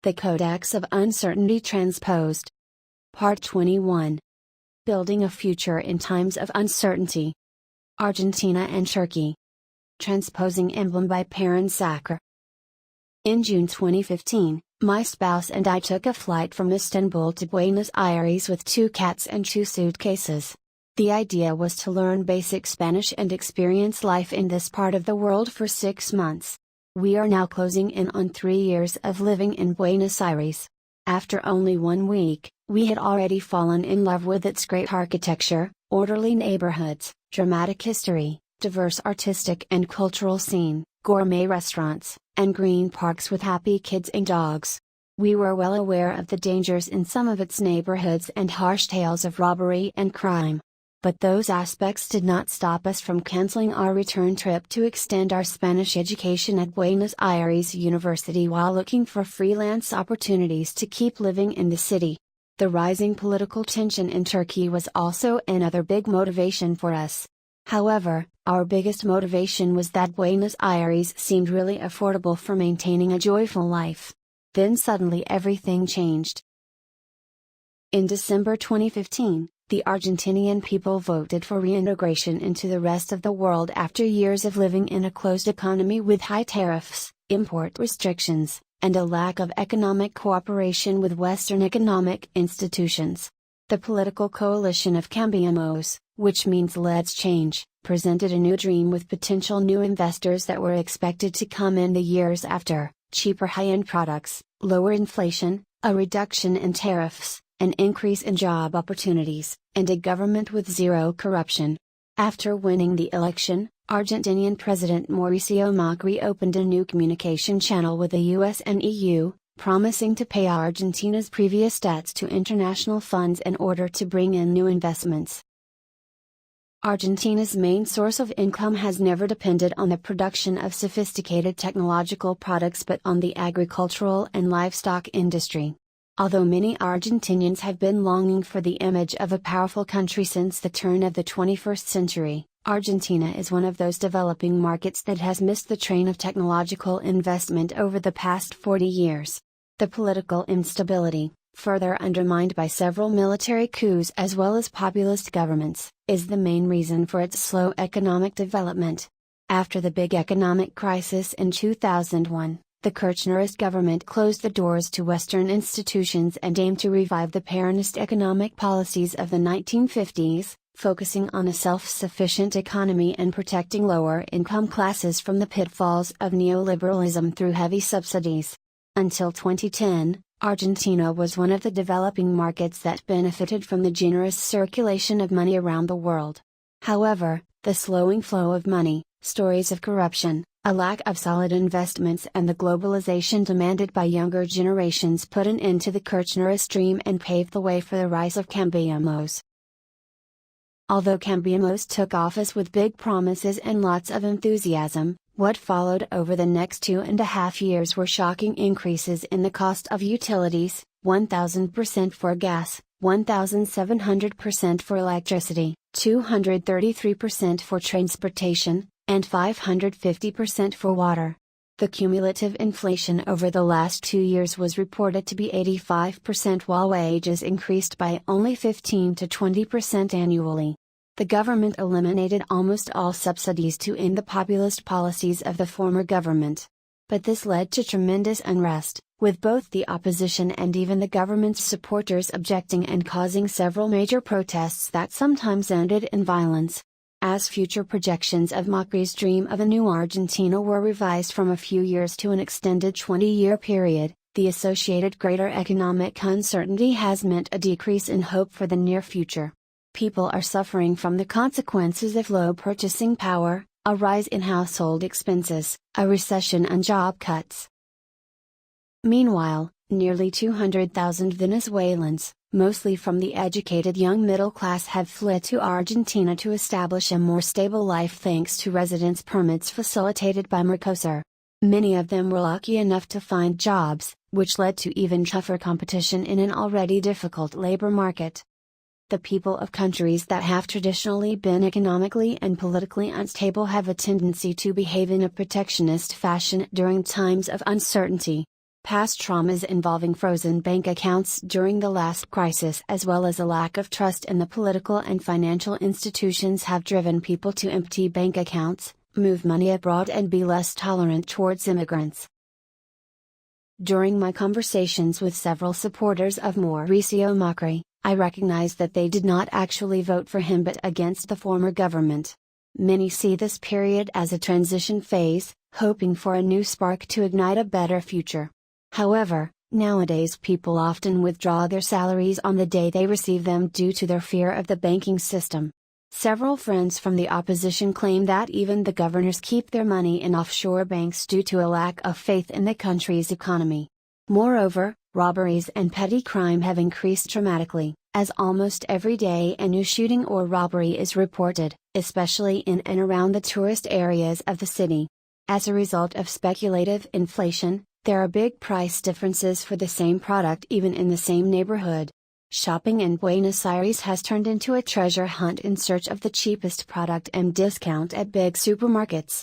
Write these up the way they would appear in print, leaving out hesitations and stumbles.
The Codex of Uncertainty Transposed. Part 21. Building a Future in Times of Uncertainty. Argentina and Turkey. Transposing Emblem by Peren Çakır. In June 2015, my spouse and I took a flight from Istanbul to Buenos Aires with 2 cats and 2 suitcases. The idea was to learn basic Spanish and experience life in this part of the world for 6 months. We are now closing in on 3 years of living in Buenos Aires. After only 1 week, we had already fallen in love with its great architecture, orderly neighborhoods, dramatic history, diverse artistic and cultural scene, gourmet restaurants, and green parks with happy kids and dogs. We were well aware of the dangers in some of its neighborhoods and harsh tales of robbery and crime. But those aspects did not stop us from canceling our return trip to extend our Spanish education at Buenos Aires University while looking for freelance opportunities to keep living in the city. The rising political tension in Turkey was also another big motivation for us. However, our biggest motivation was that Buenos Aires seemed really affordable for maintaining a joyful life. Then suddenly everything changed. In December 2015, the Argentinian people voted for reintegration into the rest of the world after years of living in a closed economy with high tariffs, import restrictions, and a lack of economic cooperation with Western economic institutions. The political coalition of Cambiemos, which means Let's Change, presented a new dream with potential new investors that were expected to come in the years after: cheaper high-end products, lower inflation, a reduction in tariffs, an increase in job opportunities, and a government with zero corruption. After winning the election, Argentinian President Mauricio Macri opened a new communication channel with the US and EU, promising to pay Argentina's previous debts to international funds in order to bring in new investments. Argentina's main source of income has never depended on the production of sophisticated technological products but on the agricultural and livestock industry. Although many Argentinians have been longing for the image of a powerful country since the turn of the 21st century, Argentina is one of those developing markets that has missed the train of technological investment over the past 40 years. The political instability, further undermined by several military coups as well as populist governments, is the main reason for its slow economic development. After the big economic crisis in 2001, the Kirchnerist government closed the doors to Western institutions and aimed to revive the Peronist economic policies of the 1950s, focusing on a self-sufficient economy and protecting lower-income classes from the pitfalls of neoliberalism through heavy subsidies. Until 2010, Argentina was one of the developing markets that benefited from the generous circulation of money around the world. However, the slowing flow of money, stories of corruption, a lack of solid investments and the globalization demanded by younger generations put an end to the Kirchnerist dream and paved the way for the rise of Cambiemos. Although Cambiemos took office with big promises and lots of enthusiasm, what followed over the next 2.5 years were shocking increases in the cost of utilities: 1,000% for gas, 1,700% for electricity, 233% for transportation, and 550% for water. The cumulative inflation over the last 2 years was reported to be 85% while wages increased by only 15 to 20% annually. The government eliminated almost all subsidies to end the populist policies of the former government. But this led to tremendous unrest, with both the opposition and even the government's supporters objecting and causing several major protests that sometimes ended in violence. As future projections of Macri's dream of a new Argentina were revised from a few years to an extended 20-year period, the associated greater economic uncertainty has meant a decrease in hope for the near future. People are suffering from the consequences of low purchasing power, a rise in household expenses, a recession and job cuts. Meanwhile, nearly 200,000 Venezuelans, mostly from the educated young middle class, have fled to Argentina to establish a more stable life thanks to residence permits facilitated by Mercosur. Many of them were lucky enough to find jobs, which led to even tougher competition in an already difficult labor market. The people of countries that have traditionally been economically and politically unstable have a tendency to behave in a protectionist fashion during times of uncertainty. Past traumas involving frozen bank accounts during the last crisis, as well as a lack of trust in the political and financial institutions, have driven people to empty bank accounts, move money abroad, and be less tolerant towards immigrants. During my conversations with several supporters of Mauricio Macri, I recognized that they did not actually vote for him but against the former government. Many see this period as a transition phase, hoping for a new spark to ignite a better future. However, nowadays people often withdraw their salaries on the day they receive them due to their fear of the banking system. Several friends from the opposition claim that even the governors keep their money in offshore banks due to a lack of faith in the country's economy. Moreover, robberies and petty crime have increased dramatically, as almost every day a new shooting or robbery is reported, especially in and around the tourist areas of the city. As a result of speculative inflation, there are big price differences for the same product even in the same neighborhood. Shopping in Buenos Aires has turned into a treasure hunt in search of the cheapest product and discount at big supermarkets.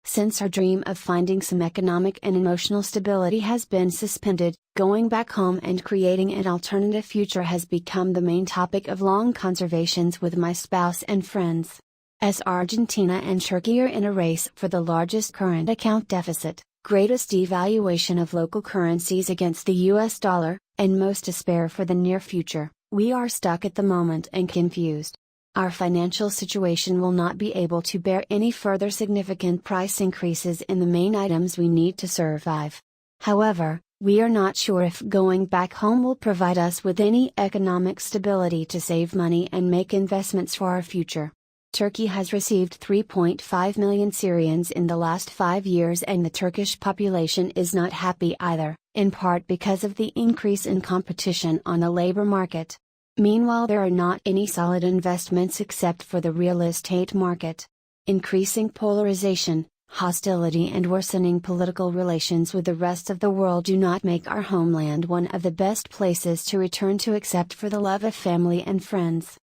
Since our dream of finding some economic and emotional stability has been suspended, going back home and creating an alternative future has become the main topic of long conversations with my spouse and friends. As Argentina and Turkey are in a race for the largest current account deficit, greatest devaluation of local currencies against the US dollar, and most despair for the near future, we are stuck at the moment and confused. Our financial situation will not be able to bear any further significant price increases in the main items we need to survive. However, we are not sure if going back home will provide us with any economic stability to save money and make investments for our future. Turkey has received 3.5 million Syrians in the last 5 years, and the Turkish population is not happy either, in part because of the increase in competition on the labor market. Meanwhile, there are not any solid investments except for the real estate market. Increasing polarization, hostility, and worsening political relations with the rest of the world do not make our homeland one of the best places to return to except for the love of family and friends.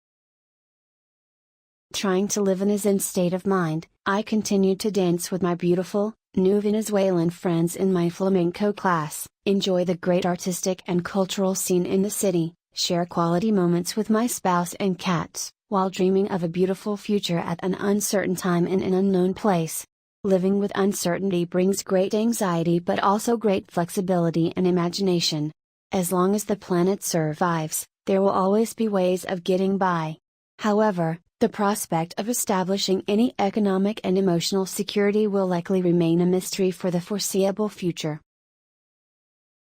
Trying to live in a Zen state of mind, I continued to dance with my beautiful, new Venezuelan friends in my flamenco class, enjoy the great artistic and cultural scene in the city, share quality moments with my spouse and cats, while dreaming of a beautiful future at an uncertain time in an unknown place. Living with uncertainty brings great anxiety but also great flexibility and imagination. As long as the planet survives, there will always be ways of getting by. However, the prospect of establishing any economic and emotional security will likely remain a mystery for the foreseeable future.